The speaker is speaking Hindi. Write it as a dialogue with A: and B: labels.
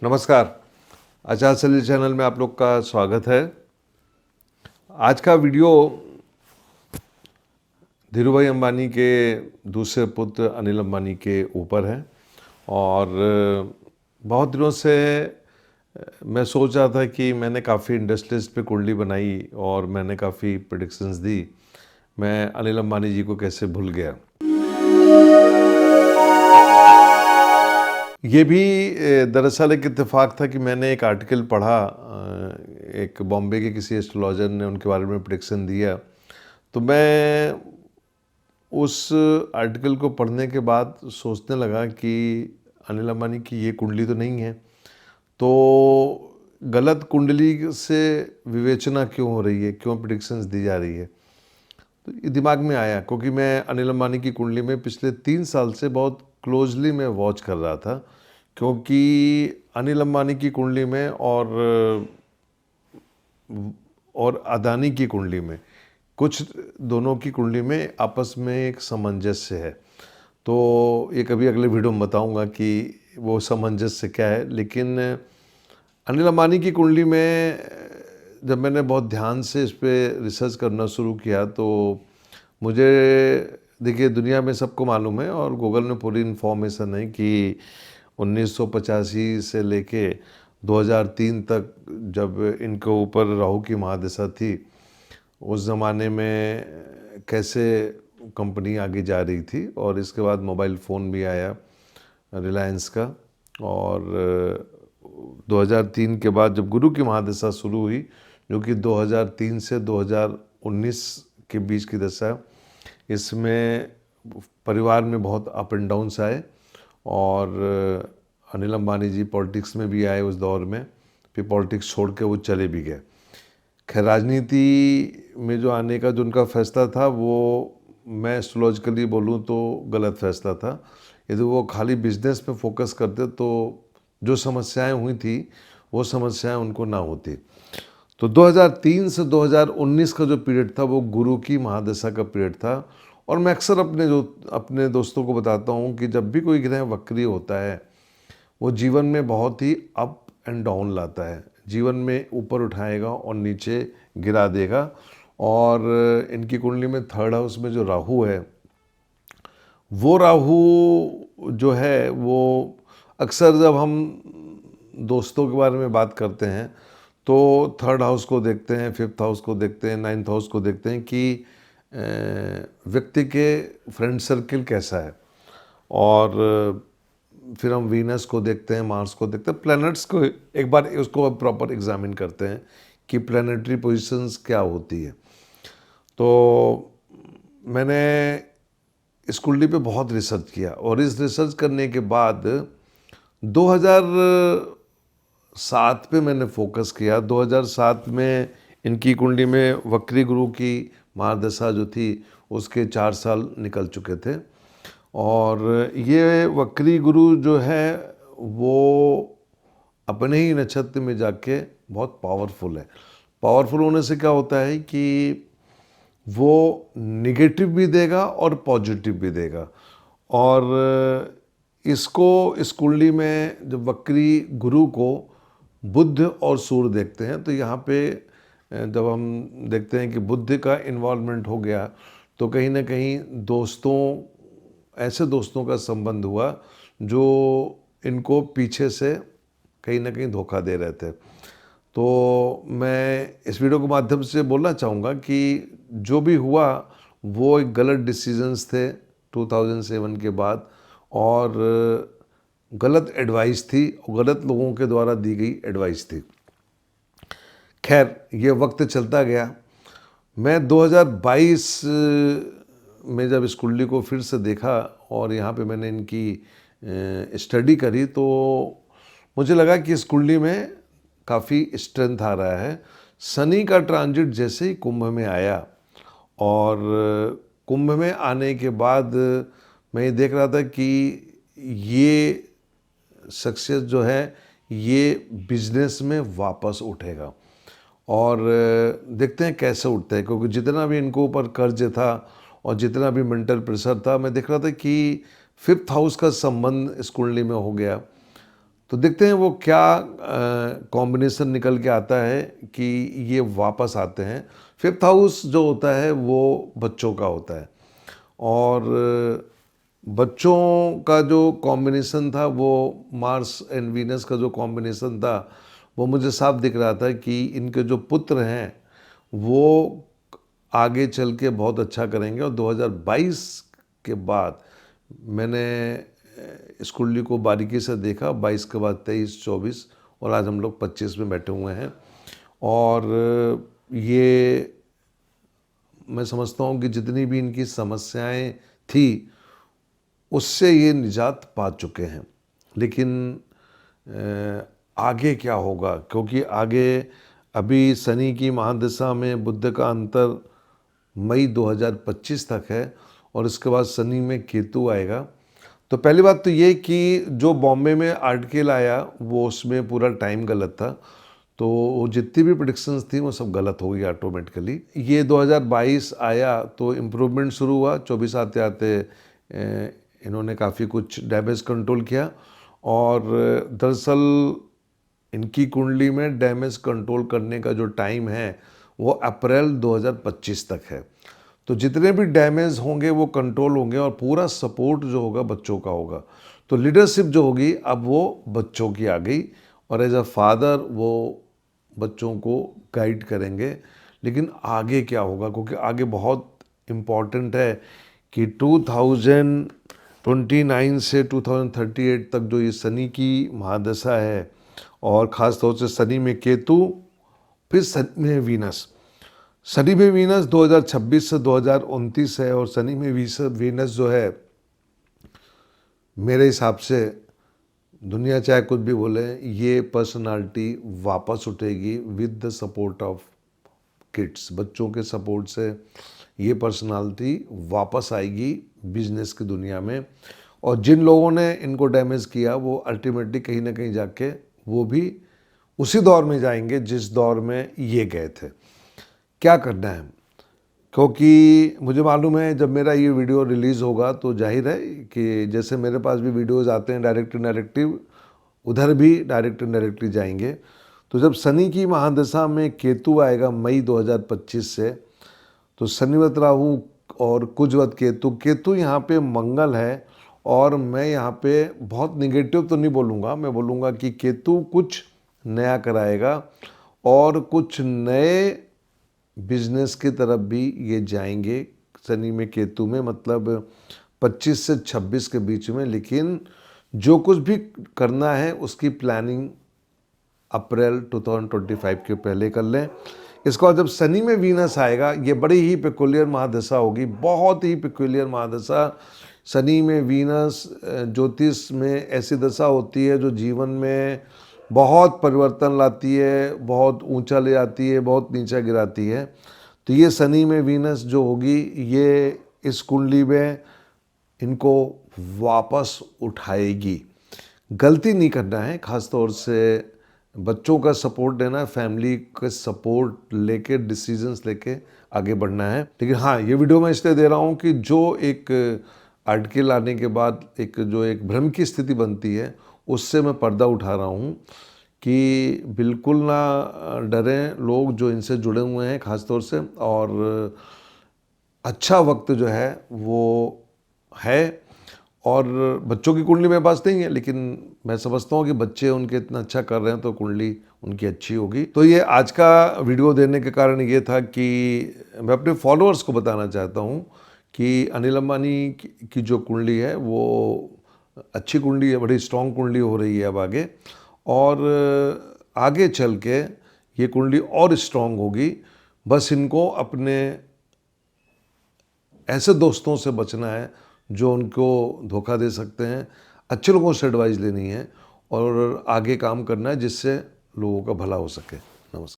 A: नमस्कार। आचार सलील चैनल में आप लोग का स्वागत है। आज का वीडियो धीरूभाई अंबानी के दूसरे पुत्र अनिल अंबानी के ऊपर है और बहुत दिनों से मैं सोच रहा था कि मैंने काफ़ी इंडस्ट्रीज पे कुंडली बनाई और मैंने काफ़ी प्रेडिक्शंस दी। मैं अनिल अंबानी जी को कैसे भूल गया। ये भी दरअसल एक इत्तेफाक था कि मैंने एक आर्टिकल पढ़ा, एक बॉम्बे के किसी एस्ट्रोलॉजर ने उनके बारे में प्रेडिक्शन दिया। तो मैं उस आर्टिकल को पढ़ने के बाद सोचने लगा कि अनिल अंबानी की ये कुंडली तो नहीं है, तो गलत कुंडली से विवेचना क्यों हो रही है, क्यों प्रेडिक्शंस दी जा रही है। तो ये दिमाग में आया क्योंकि मैं अनिल अंबानी की कुंडली में पिछले 3 साल से बहुत क्लोजली मैं वॉच कर रहा था, क्योंकि अनिल अंबानी की कुंडली में और अदानी की कुंडली में कुछ दोनों की कुंडली में आपस में एक सामंजस्य है। तो ये कभी अगले वीडियो में बताऊंगा कि वो सामंजस्य क्या है। लेकिन अनिल अंबानी की कुंडली में जब मैंने बहुत ध्यान से इस पर रिसर्च करना शुरू किया तो मुझे, देखिए दुनिया में सबको मालूम है और गूगल में पूरी इन्फॉर्मेशन है कि 1985 से लेके 2003 तक जब इनके ऊपर राहु की महादशा थी, उस ज़माने में कैसे कंपनी आगे जा रही थी। और इसके बाद मोबाइल फ़ोन भी आया रिलायंस का, और 2003 के बाद जब गुरु की महादशा शुरू हुई, जो कि 2003 से 2019 के बीच की दशा, इसमें परिवार में बहुत अप एंड डाउन्स आए और अनिल अंबानी जी पॉलिटिक्स में भी आए उस दौर में, फिर पॉलिटिक्स छोड़ के वो चले भी गए। खैर, राजनीति में जो आने का जो उनका फैसला था वो मैं एस्ट्रोलॉजिकली बोलूँ तो गलत फैसला था। यदि वो खाली बिजनेस पे फोकस करते तो जो समस्याएं हुई थी वो समस्याएं उनको ना होती। तो 2003 से 2019 का जो पीरियड था वो गुरु की महादशा का पीरियड था। और मैं अक्सर अपने दोस्तों को बताता हूँ कि जब भी कोई ग्रह वक्री होता है वो जीवन में बहुत ही अप एंड डाउन लाता है, जीवन में ऊपर उठाएगा और नीचे गिरा देगा। और इनकी कुंडली में 3rd हाउस में जो राहु है, वो राहु जो है वो अक्सर जब हम दोस्तों के बारे में बात करते हैं तो 3rd हाउस को देखते हैं, 5th हाउस को देखते हैं, 9th हाउस को देखते हैं कि व्यक्ति के फ्रेंड सर्किल कैसा है। और फिर हम वीनस को देखते हैं, मार्स को देखते हैं, प्लैनेट्स को एक बार उसको प्रॉपर एग्जामिन करते हैं कि प्लैनेटरी पोजीशंस क्या होती है। तो मैंने इस कुंडली पे बहुत रिसर्च किया और इस रिसर्च करने के बाद 2007 पे मैंने फोकस किया। 2007 में इनकी कुंडली में वक्री गुरु की महादशा जो थी उसके 4 साल निकल चुके थे। और ये वक्री गुरु जो है वो अपने ही नक्षत्र में जाके बहुत पावरफुल है। पावरफुल होने से क्या होता है कि वो निगेटिव भी देगा और पॉजिटिव भी देगा। और इसको इस कुंडली में जब वक्री गुरु को बुध और सूर्य देखते हैं तो यहाँ पे जब हम देखते हैं कि बुध का इन्वॉल्वमेंट हो गया तो कहीं ना कहीं ऐसे दोस्तों का संबंध हुआ जो इनको पीछे से कहीं ना कहीं धोखा दे रहे थे। तो मैं इस वीडियो के माध्यम से बोलना चाहूँगा कि जो भी हुआ वो एक गलत डिसीजंस थे 2007 के बाद, और गलत एडवाइस थी, गलत लोगों के द्वारा दी गई एडवाइस थी। खैर, ये वक्त चलता गया। मैं 2022 में जब इस कुंडली को फिर से देखा और यहाँ पे मैंने इनकी स्टडी करी तो मुझे लगा कि इस कुंडली में काफ़ी स्ट्रेंथ आ रहा है। शनि का ट्रांजिट जैसे ही कुंभ में आया और कुंभ में आने के बाद मैं ये देख रहा था कि ये सक्सेस जो है ये बिजनेस में वापस उठेगा। और देखते हैं कैसे उठते हैं, क्योंकि जितना भी इनको ऊपर कर्ज था और जितना भी मेंटल प्रेशर था, मैं देख रहा था कि 5th हाउस का संबंध इस कुंडली में हो गया। तो देखते हैं वो क्या कॉम्बिनेशन निकल के आता है कि ये वापस आते हैं। फिफ्थ हाउस जो होता है वो बच्चों का होता है, और बच्चों का जो कॉम्बिनेशन था वो मार्स एंड वीनस का जो कॉम्बिनेशन था वो मुझे साफ दिख रहा था कि इनके जो पुत्र हैं वो आगे चल के बहुत अच्छा करेंगे। और 2022 के बाद मैंने इस कुंडली को बारीकी से देखा, 22 के बाद 23, 24 और आज हम लोग 25 में बैठे हुए हैं। और ये मैं समझता हूँ कि जितनी भी इनकी समस्याएं थी उससे ये निजात पा चुके हैं। लेकिन आगे क्या होगा, क्योंकि आगे अभी शनि की महादशा में बुध का अंतर मई 2025 तक है और इसके बाद शनि में केतु आएगा। तो पहली बात तो ये कि जो बॉम्बे में आर्टिकल आया वो उसमें पूरा टाइम गलत था, तो जितनी भी प्रेडिक्शंस थी वो सब गलत हो गई ऑटोमेटिकली। ये 2022 आया तो इम्प्रूवमेंट शुरू हुआ, 24 आते आते इन्होंने काफ़ी कुछ डैमेज कंट्रोल किया। और दरअसल इनकी कुंडली में डैमेज कंट्रोल करने का जो टाइम है वो अप्रैल 2025 तक है। तो जितने भी डैमेज होंगे वो कंट्रोल होंगे और पूरा सपोर्ट जो होगा बच्चों का होगा। तो लीडरशिप जो होगी अब वो बच्चों की आ गई, और एज अ फादर वो बच्चों को गाइड करेंगे। लेकिन आगे क्या होगा, क्योंकि आगे बहुत इम्पॉर्टेंट है कि 2029 से 2038 तक जो ये शनि की महादशा है, और ख़ास तौर से शनि में केतु, फिर शनि में वीनस। शनि में वीनस 2026 से 2029 है, और शनि में वीनस जो है मेरे हिसाब से दुनिया चाहे कुछ भी बोले, ये पर्सनालिटी वापस उठेगी with the support of kids. बच्चों के सपोर्ट से ये पर्सनालिटी वापस आएगी बिजनेस की दुनिया में। और जिन लोगों ने इनको डैमेज किया वो अल्टीमेटली कहीं ना कहीं जाके वो भी उसी दौर में जाएंगे जिस दौर में ये गए थे। क्या करना है, क्योंकि मुझे मालूम है जब मेरा ये वीडियो रिलीज़ होगा तो जाहिर है कि जैसे मेरे पास भी वीडियोज़ आते हैं डायरेक्ट इनडायरेक्टिव, उधर भी डायरेक्ट इनडायरेक्टली जाएंगे। तो जब शनि की महादशा में केतु आएगा मई 2025 से, तो शनिवत राहु और कुजवत केतु, केतु यहाँ पे मंगल है। और मैं यहाँ पे बहुत निगेटिव तो नहीं बोलूँगा, मैं बोलूँगा कि केतु कुछ नया कराएगा और कुछ नए बिजनेस की तरफ भी ये जाएंगे शनि में केतु में, मतलब 25 से 26 के बीच में। लेकिन जो कुछ भी करना है उसकी प्लानिंग अप्रैल 2025 के पहले कर लें। इसके बाद जब शनि में वीनस आएगा, ये बड़ी ही पेकुलियर महादशा होगी, बहुत ही पेकुलियर महादशा। शनि में वीनस ज्योतिष में ऐसी दशा होती है जो जीवन में बहुत परिवर्तन लाती है, बहुत ऊंचा ले जाती है, बहुत नीचा गिराती है। तो ये शनि में वीनस जो होगी ये इस कुंडली में इनको वापस उठाएगी। गलती नहीं करना है, ख़ास तौर से बच्चों का सपोर्ट लेना है, फैमिली का सपोर्ट लेके डिसीजंस लेके आगे बढ़ना है। लेकिन हाँ, ये वीडियो मैं इसलिए दे रहा हूँ कि जो एक आर्टिकल आने के बाद एक भ्रम की स्थिति बनती है उससे मैं पर्दा उठा रहा हूँ कि बिल्कुल ना डरें लोग जो इनसे जुड़े हुए हैं ख़ास तौर से। और अच्छा वक्त जो है वो है, और बच्चों की कुंडली मेरे पास नहीं है, लेकिन मैं समझता हूँ कि बच्चे उनके इतना अच्छा कर रहे हैं तो कुंडली उनकी अच्छी होगी। तो ये आज का वीडियो देने के कारण ये था कि मैं अपने फॉलोअर्स को बताना चाहता हूँ कि अनिल अंबानी की जो कुंडली है वो अच्छी कुंडली है, बड़ी स्ट्रॉन्ग कुंडली हो रही है अब आगे, और आगे चल के ये कुंडली और स्ट्रॉन्ग होगी। बस इनको अपने ऐसे दोस्तों से बचना है जो उनको धोखा दे सकते हैं, अच्छे लोगों से एडवाइस लेनी है और आगे काम करना है जिससे लोगों का भला हो सके। नमस्कार।